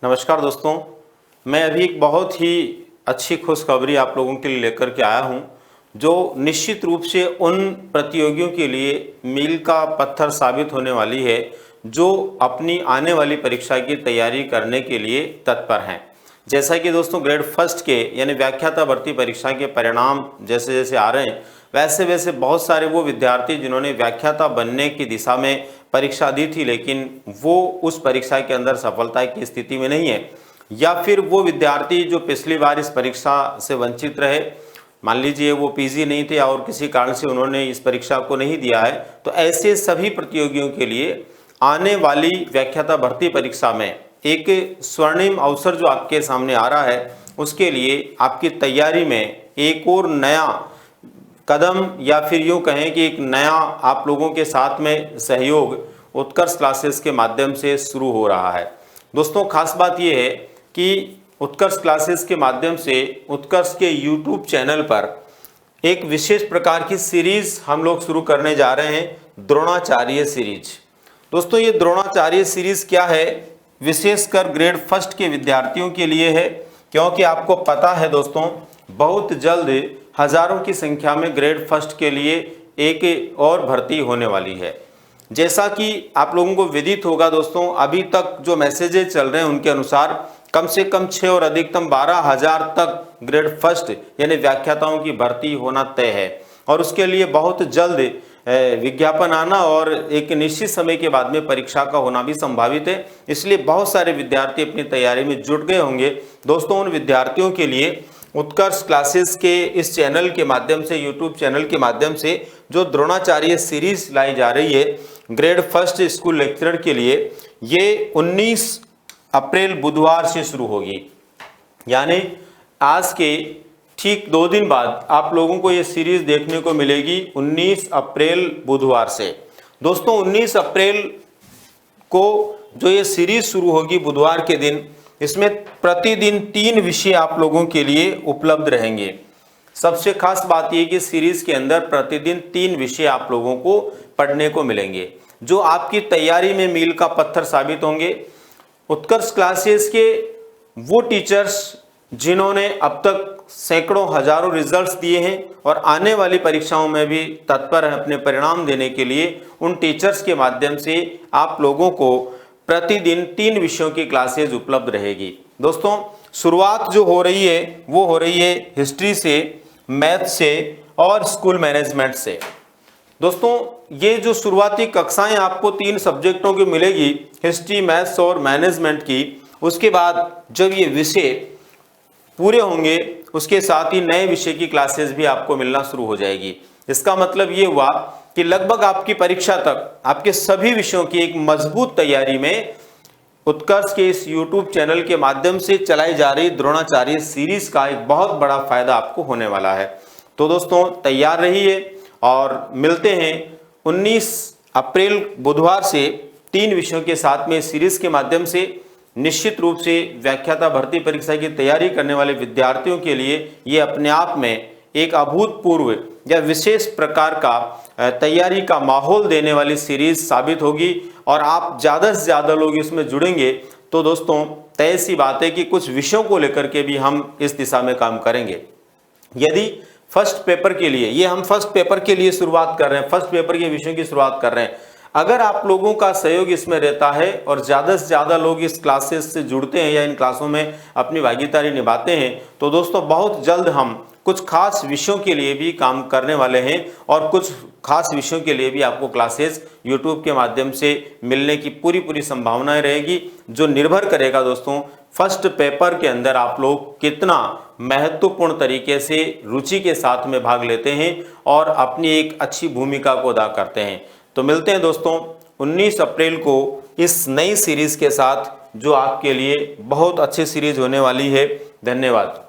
नमस्कार दोस्तों, मैं अभी एक बहुत ही अच्छी खुशखबरी आप लोगों के लिए लेकर के आया हूं, जो निश्चित रूप से उन प्रतियोगियों के लिए मील का पत्थर साबित होने वाली है जो अपनी आने वाली परीक्षा की तैयारी करने के लिए तत्पर हैं। जैसा कि दोस्तों ग्रेड फर्स्ट के यानी व्याख्याता भर्ती परीक्षा के परिणाम जैसे जैसे आ रहे हैं, वैसे वैसे बहुत सारे वो विद्यार्थी जिन्होंने व्याख्याता बनने की दिशा में परीक्षा दी थी लेकिन वो उस परीक्षा के अंदर सफलता की स्थिति में नहीं है, या फिर वो विद्यार्थी जो पिछली बार इस परीक्षा से वंचित रहे, मान लीजिए वो पीजी नहीं थे और किसी कारण से उन्होंने इस परीक्षा को नहीं दिया है, तो ऐसे सभी प्रतियोगियों के लिए आने वाली व्याख्याता भर्ती परीक्षा में एक स्वर्णिम अवसर जो आपके सामने आ रहा है, उसके लिए आपकी तैयारी में एक और नया कदम या फिर यूँ कहें कि एक नया आप लोगों के साथ में सहयोग उत्कर्ष क्लासेस के माध्यम से शुरू हो रहा है। दोस्तों खास बात यह है कि उत्कर्ष क्लासेस के माध्यम से उत्कर्ष के यूट्यूब चैनल पर एक विशेष प्रकार की सीरीज हम लोग शुरू करने जा रहे हैं, द्रोणाचार्य सीरीज। दोस्तों ये द्रोणाचार्य सीरीज क्या है, विशेषकर ग्रेड फर्स्ट के विद्यार्थियों के लिए है, क्योंकि आपको पता है दोस्तों बहुत जल्द हजारों की संख्या में ग्रेड फर्स्ट के लिए एक और भर्ती होने वाली है। जैसा कि आप लोगों को विदित होगा दोस्तों, अभी तक जो मैसेजेस चल रहे हैं उनके अनुसार कम से कम 6 और अधिकतम 12,000 तक ग्रेड फर्स्ट यानी व्याख्याताओं की भर्ती होना तय है और उसके लिए बहुत जल्द विज्ञापन आना और एक निश्चित समय के बाद में परीक्षा का होना भी संभावित है। इसलिए बहुत सारे विद्यार्थी अपनी तैयारी में जुट गए होंगे। दोस्तों उन विद्यार्थियों के लिए उत्कर्ष क्लासेस के इस चैनल के माध्यम से, यूट्यूब चैनल के माध्यम से जो द्रोणाचार्य सीरीज लाई जा रही है ग्रेड फर्स्ट स्कूल लेक्चरर के लिए, ये 19 अप्रैल बुधवार से शुरू होगी। यानी आज के ठीक 2 दिन बाद आप लोगों को ये सीरीज देखने को मिलेगी 19 अप्रैल बुधवार से। दोस्तों 19 अप्रैल को जो ये सीरीज शुरू होगी बुधवार के दिन, इसमें प्रतिदिन 3 विषय आप लोगों के लिए उपलब्ध रहेंगे। सबसे खास बात यह कि सीरीज के अंदर प्रतिदिन 3 विषय आप लोगों को पढ़ने को मिलेंगे जो आपकी तैयारी में मील का पत्थर साबित होंगे। उत्कर्ष क्लासेस के वो टीचर्स जिन्होंने अब तक सैकड़ों हजारों रिजल्ट्स दिए हैं और आने वाली परीक्षाओं में भी तत्पर हैं अपने परिणाम देने के लिए, उन टीचर्स के माध्यम से आप लोगों को प्रतिदिन 3 विषयों की क्लासेज उपलब्ध रहेगी। दोस्तों शुरुआत जो हो रही है वो हो रही है हिस्ट्री से, मैथ से और स्कूल मैनेजमेंट से। दोस्तों ये जो शुरुआती कक्षाएं आपको 3 सब्जेक्टों की मिलेगी, हिस्ट्री, मैथ्स और मैनेजमेंट की, उसके बाद जब ये विषय पूरे होंगे उसके साथ ही नए विषय की क्लासेस भी आपको मिलना शुरू हो जाएगी। इसका मतलब ये हुआ कि लगभग आपकी परीक्षा तक आपके सभी विषयों की एक मजबूत तैयारी में उत्कर्ष के इस YouTube चैनल के माध्यम से चलाई जा रही द्रोणाचार्य सीरीज का एक बहुत बड़ा फायदा आपको होने वाला है। तो दोस्तों तैयार रहिए और मिलते हैं 19 अप्रैल बुधवार से 3 विषयों के साथ में सीरीज के माध्यम से। निश्चित रूप से व्याख्याता भर्ती परीक्षा की तैयारी करने वाले विद्यार्थियों के लिए ये अपने आप में एक अभूतपूर्व या विशेष प्रकार का तैयारी का माहौल देने वाली सीरीज साबित होगी और आप ज़्यादा से ज़्यादा लोग इसमें जुड़ेंगे तो दोस्तों तय सी बात है कि कुछ विषयों को लेकर के भी हम इस दिशा में काम करेंगे। यदि फर्स्ट पेपर के लिए, ये हम फर्स्ट पेपर के लिए शुरुआत कर रहे हैं, फर्स्ट पेपर के विषयों की शुरुआत कर रहे हैं, अगर आप लोगों का सहयोग इसमें रहता है और ज़्यादा से ज़्यादा लोग इस क्लासेस से जुड़ते हैं या इन क्लासों में अपनी भागीदारी निभाते हैं तो दोस्तों बहुत जल्द हम कुछ खास विषयों के लिए भी काम करने वाले हैं और कुछ खास विषयों के लिए भी आपको क्लासेस YouTube के माध्यम से मिलने की पूरी संभावनाएं रहेगी, जो निर्भर करेगा दोस्तों फर्स्ट पेपर के अंदर आप लोग कितना महत्वपूर्ण तरीके से रुचि के साथ में भाग लेते हैं और अपनी एक अच्छी भूमिका को अदा करते हैं। तो मिलते हैं दोस्तों 19 अप्रैल को इस नई सीरीज के साथ जो आपके लिए बहुत अच्छी सीरीज होने वाली है। धन्यवाद।